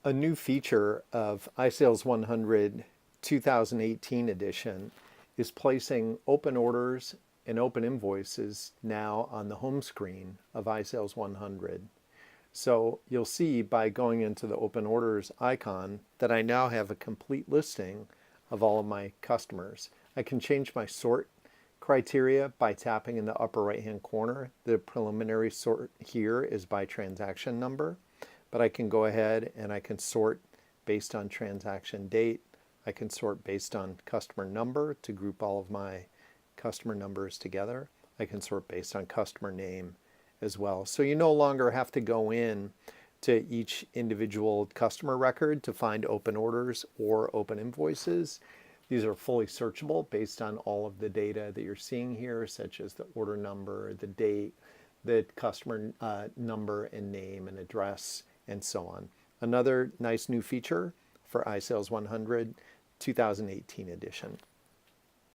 A new feature of iSales 100 2018 edition is placing open orders and open invoices now on the home screen of iSales 100. So you'll see by going into the open orders icon that I now have a complete listing of all of my customers. I can change my sort criteria by tapping in the upper right hand corner. The preliminary sort here is by transaction number, but I can go ahead and I can sort based on transaction date. I can sort based on customer number to group all of my customer numbers together. I can sort based on customer name as well. So you no longer have to go in to each individual customer record to find open orders or open invoices. These are fully searchable based on all of the data that you're seeing here, such as the order number, the date, the customer number and name and address, and so on. Another nice new feature for iSales 100 2018 edition.